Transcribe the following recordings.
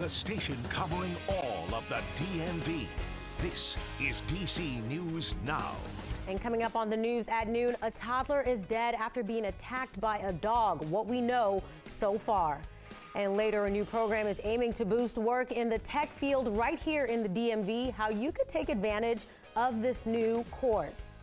the station covering all of the DMV. This is DC News Now. And coming up on the news at noon, a toddler is dead after being attacked by a dog. What we know so far. And later, a new program is aiming to boost work in the tech field right here in the DMV. How you could take advantage of this new course.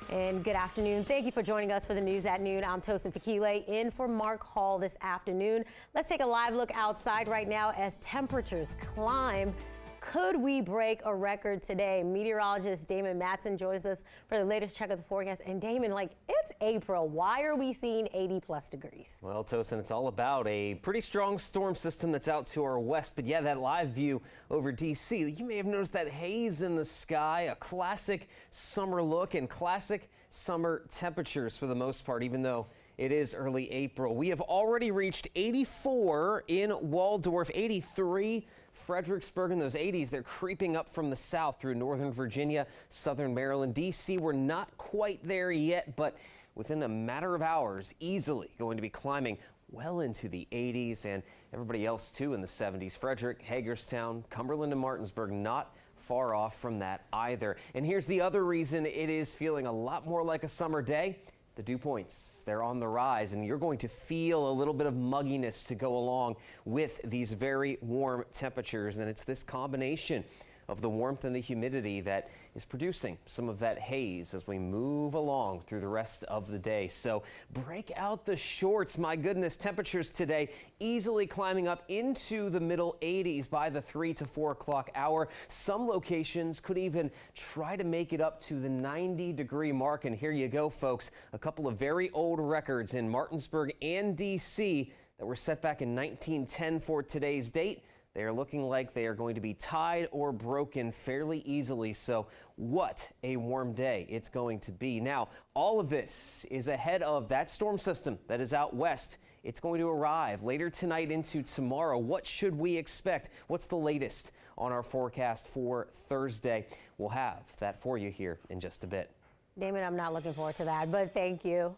And good afternoon. Thank you for joining us for the news at noon. I'm Tosin Fakile in for Mark Hall this afternoon. Let's take a live look outside right now as temperatures climb. Could we break a record today? Meteorologist Damon Matson joins us for the latest check of the forecast. And Damon, it's April. Why are we seeing 80+ degrees? Well, Tosin, it's all about a pretty strong storm system that's out to our west. But yeah, that live view over D.C., you may have noticed that haze in the sky, a classic summer look and classic summer temperatures for the most part, even though it is early April. We have already reached 84 in Waldorf, 83 Fredericksburg. In those 80s, they're creeping up from the south through northern Virginia, southern Maryland. D.C., we're not quite there yet, but within a matter of hours, easily going to be climbing well into the 80s, and everybody else too in the 70s. Frederick, Hagerstown, Cumberland, and Martinsburg not far off from that either. And here's the other reason it is feeling a lot more like a summer day. The dew points, they're on the rise, and you're going to feel a little bit of mugginess to go along with these very warm temperatures. And it's this combination of the warmth and the humidity that is producing some of that haze as we move along through the rest of the day. So break out the shorts. My goodness, temperatures today easily climbing up into the middle 80s by the 3 to 4 o'clock hour. Some locations could even try to make it up to the 90-degree mark. And here you go, folks, a couple of very old records in Martinsburg and D.C. that were set back in 1910 for today's date. They are looking like they are going to be tied or broken fairly easily. So what a warm day it's going to be. Now, all of this is ahead of that storm system that is out west. It's going to arrive later tonight into tomorrow. What should we expect? What's the latest on our forecast for Thursday? We'll have that for you here in just a bit. Damon, I'm not looking forward to that, but thank you.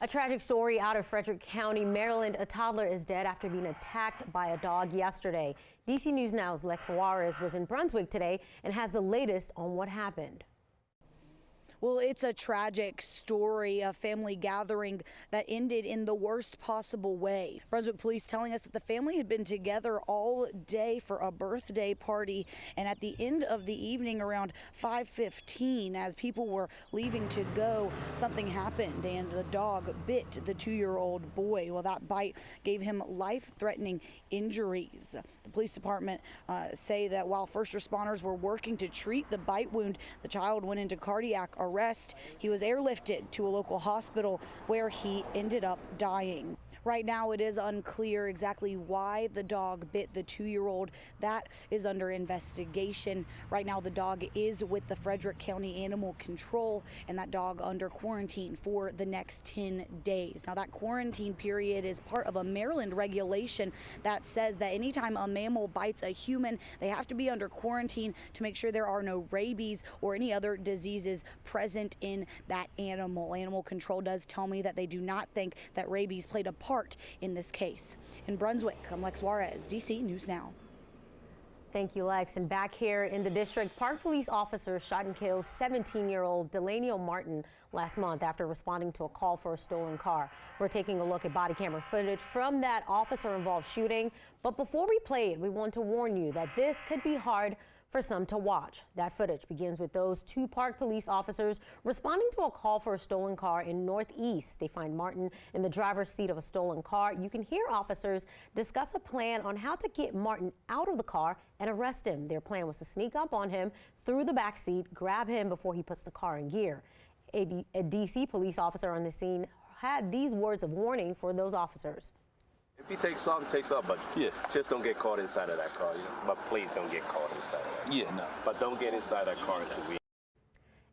A tragic story out of Frederick County, Maryland. A toddler is dead after being attacked by a dog yesterday. DC News Now's Lex Juarez was in Brunswick today and has the latest on what happened. Well, it's a tragic story, a family gathering that ended in the worst possible way. Brunswick police telling us that the family had been together all day for a birthday party, and at the end of the evening around 5:15, as people were leaving to go, something happened and the dog bit the 2-year-old boy. Well, that bite gave him life-threatening injuries. The police department say that while first responders were working to treat the bite wound, the child went into cardiac arrest. He was airlifted to a local hospital where he ended up dying. Right now, it is unclear exactly why the dog bit the 2-year-old. That is under investigation. Right now, the dog is with the Frederick County Animal Control, and that dog under quarantine for the next 10 days. Now, that quarantine period is part of a Maryland regulation that says that anytime a mammal bites a human, they have to be under quarantine to make sure there are no rabies or any other diseases present in that animal. Animal Control does tell me that they do not think that rabies played a part in this case. In Brunswick, I'm Lex Juarez, DC News Now. Thank you, Lex. And back here in the district, park police officers shot and killed 17-year-old Delanio Martin last month after responding to a call for a stolen car. We're taking a look at body camera footage from that officer-involved shooting. But before we play it, we want to warn you that this could be hard for some to watch. That footage begins with those 2 park police officers responding to a call for a stolen car in Northeast. They find Martin in the driver's seat of a stolen car. You can hear officers discuss a plan on how to get Martin out of the car and arrest him. Their plan was to sneak up on him through the back seat, grab him before he puts the car in gear. A DC police officer on the scene had these words of warning for those officers. If he takes off, but yeah, just don't get caught inside of that car. But please don't get caught inside of that. Yeah, no. But don't get inside that car until we.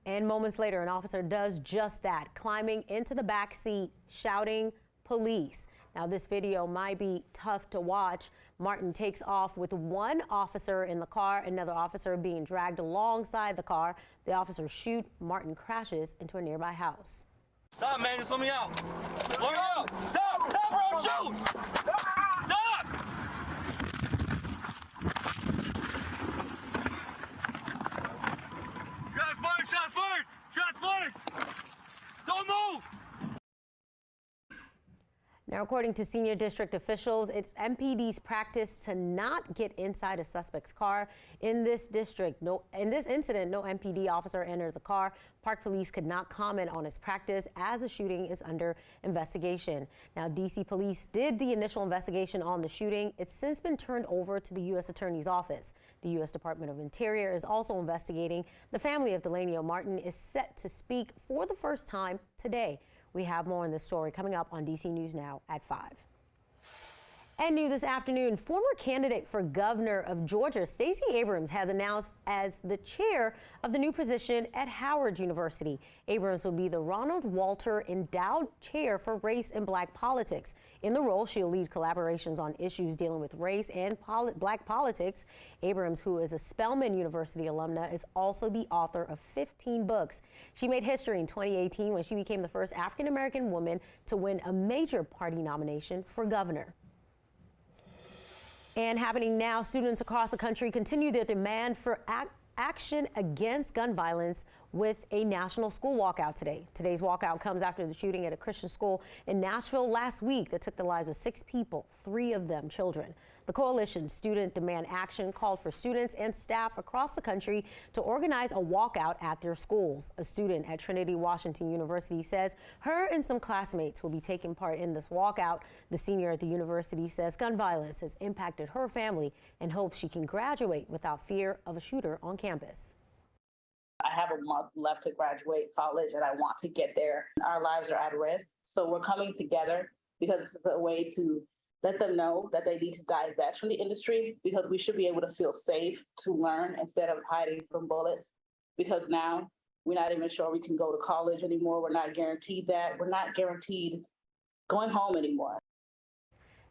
And moments later, an officer does just that, climbing into the back seat, shouting, "Police." Now, this video might be tough to watch. Martin takes off with one officer in the car, another officer being dragged alongside the car. The officers shoot. Martin crashes into a nearby house. Stop, man. Just let me out. Let me out. Stop. Stop, bro. Shoot. Stop. Now, according to senior district officials, it's MPD's practice to not get inside a suspect's car. In this incident, no MPD officer entered the car. Park Police could not comment on his practice as the shooting is under investigation. Now, D.C. Police did the initial investigation on the shooting. It's since been turned over to the U.S. Attorney's Office. The U.S. Department of Interior is also investigating. The family of Delanio Martin is set to speak for the first time today. We have more on this story coming up on DC News Now at 5. And new this afternoon, former candidate for governor of Georgia, Stacey Abrams, has announced as the chair of the new position at Howard University. Abrams will be the Ronald Walter Endowed Chair for Race and Black Politics. In the role, she'll lead collaborations on issues dealing with race and black politics. Abrams, who is a Spelman University alumna, is also the author of 15 books. She made history in 2018 when she became the first African-American woman to win a major party nomination for governor. And happening now, students across the country continue their demand for action against gun violence with a national school walkout today. Today's walkout comes after the shooting at a Christian school in Nashville last week that took the lives of 6 people, 3 of them children. The coalition Student Demand Action called for students and staff across the country to organize a walkout at their schools. A student at Trinity Washington University says her and some classmates will be taking part in this walkout. The senior at the university says gun violence has impacted her family and hopes she can graduate without fear of a shooter on campus. I have a month left to graduate college and I want to get there. Our lives are at risk. So we're coming together because it's a way to let them know that they need to divest from the industry, because we should be able to feel safe to learn instead of hiding from bullets. Because now we're not even sure we can go to college anymore. We're not guaranteed that. We're not guaranteed going home anymore.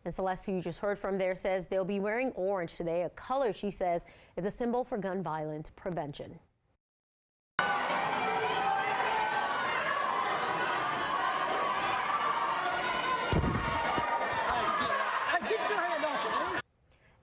And Celeste, who you just heard from there, says they'll be wearing orange today, a color she says is a symbol for gun violence prevention.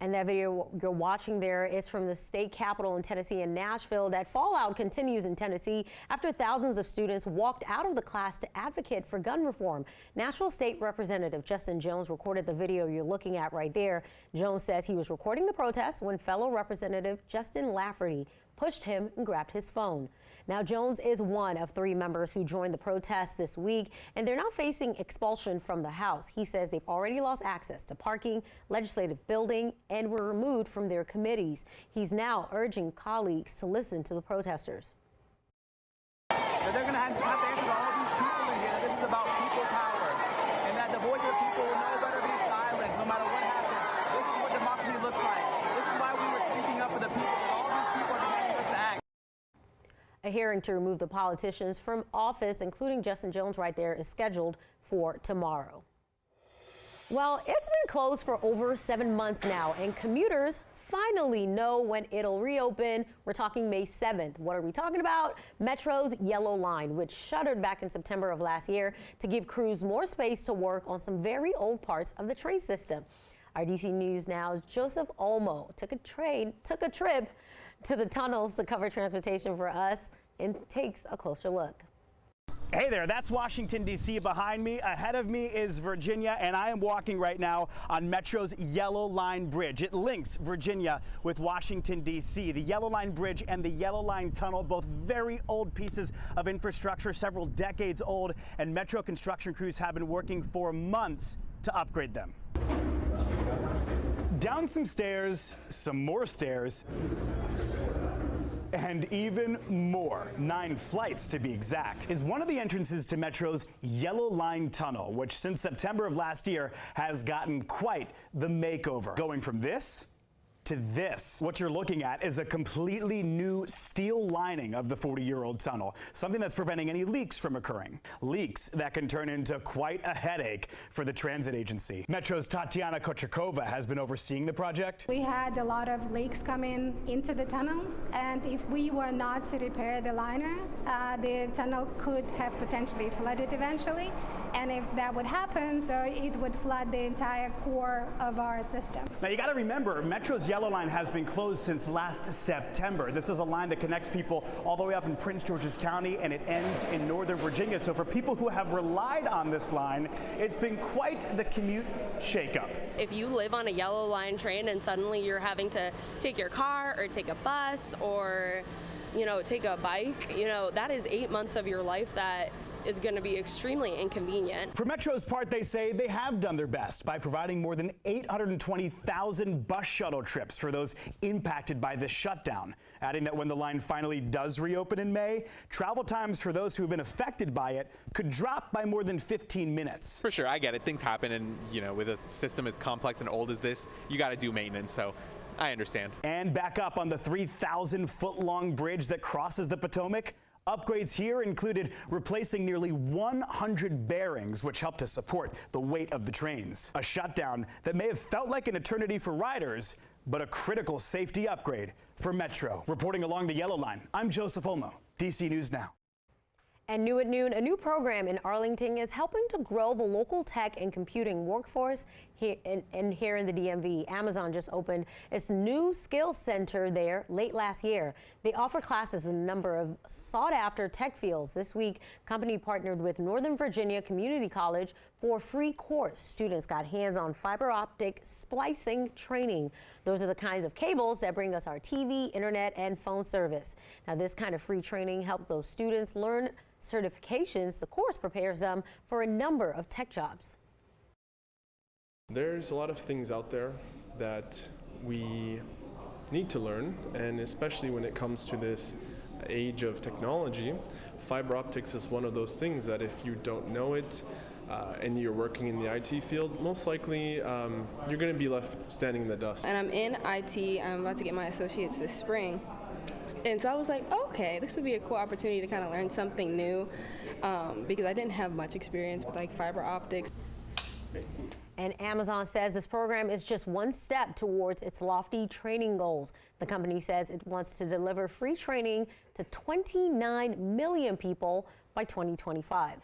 And that video you're watching there is from the state capitol in Tennessee in Nashville. That fallout continues in Tennessee after thousands of students walked out of the class to advocate for gun reform. Nashville State Representative Justin Jones recorded the video you're looking at right there. Jones says he was recording the protest when fellow Representative Justin Lafferty pushed him and grabbed his phone. Now, Jones is one of 3 members who joined the protest this week, and they're now facing expulsion from the House. He says they've already lost access to parking, legislative building, and were removed from their committees. He's now urging colleagues to listen to the protesters. They're going to have to answer to all these people in here. This is about people power, and that the voice of the people will no better be silenced no matter what happens. This is what democracy looks like. This is why we were speaking up for the people. All these people are demanding us to act. A hearing to remove the politicians from office, including Justin Jones right there, is scheduled for tomorrow. Well, it's been closed for over 7 months now, and commuters finally know when it'll reopen. We're talking May 7th. What are we talking about? Metro's Yellow Line, which shuttered back in September of last year to give crews more space to work on some very old parts of the train system. Our DC News Now's Joseph Olmo took a trip to the tunnels to cover transportation for us and takes a closer look. Hey there, that's Washington, D.C. behind me. Ahead of me is Virginia, and I am walking right now on Metro's Yellow Line Bridge. It links Virginia with Washington, D.C. The Yellow Line Bridge and the Yellow Line Tunnel, both very old pieces of infrastructure, several decades old, and Metro construction crews have been working for months to upgrade them. Down some stairs, some more stairs, and even more, 9 flights to be exact, is one of the entrances to Metro's Yellow Line Tunnel, which since September of last year has gotten quite the makeover. Going from this to this. What you're looking at is a completely new steel lining of the 40-year-old tunnel, something that's preventing any leaks from occurring. Leaks that can turn into quite a headache for the transit agency. Metro's Tatiana Kochakova has been overseeing the project. We had a lot of leaks coming into the tunnel, and if we were not to repair the liner, the tunnel could have potentially flooded eventually, And if that would happen, so it would flood the entire core of our system. Now you got to remember, Metro's Yellow Line has been closed since last September. This is a line that connects people all the way up in Prince George's County, and it ends in Northern Virginia. So for people who have relied on this line, it's been quite the commute shakeup. If you live on a Yellow Line train and suddenly you're having to take your car or take a bus or, take a bike, that is 8 months of your life that is going to be extremely inconvenient. For Metro's part, they say they have done their best by providing more than 820,000 bus shuttle trips for those impacted by this shutdown, adding that when the line finally does reopen in May, travel times for those who have been affected by it could drop by more than 15 minutes. For sure, I get it. Things happen, and with a system as complex and old as this, you got to do maintenance, so I understand. And back up on the 3,000-foot-long bridge that crosses the Potomac, upgrades here included replacing nearly 100 bearings, which helped to support the weight of the trains. A shutdown that may have felt like an eternity for riders, but a critical safety upgrade for Metro. Reporting along the Yellow Line, I'm Joseph Olmo, DC News Now. And new at noon, a new program in Arlington is helping to grow the local tech and computing workforce here in the DMV. Amazon just opened its new skills center there late last year. They offer classes in a number of sought-after tech fields. This week, company partnered with Northern Virginia Community College for a free course. Students got hands-on fiber optic splicing training. Those are the kinds of cables that bring us our TV, internet, and phone service. Now, this kind of free training helped those students learn certifications. The course prepares them for a number of tech jobs. There's a lot of things out there that we need to learn, and especially when it comes to this age of technology, fiber optics is one of those things that if you don't know it and you're working in the IT field, most likely you're going to be left standing in the dust. And I'm in IT. I'm about to get my associates this spring. And so I was like, okay, this would be a cool opportunity to kind of learn something new because I didn't have much experience with fiber optics. And Amazon says this program is just one step towards its lofty training goals. The company says it wants to deliver free training to 29 million people by 2025.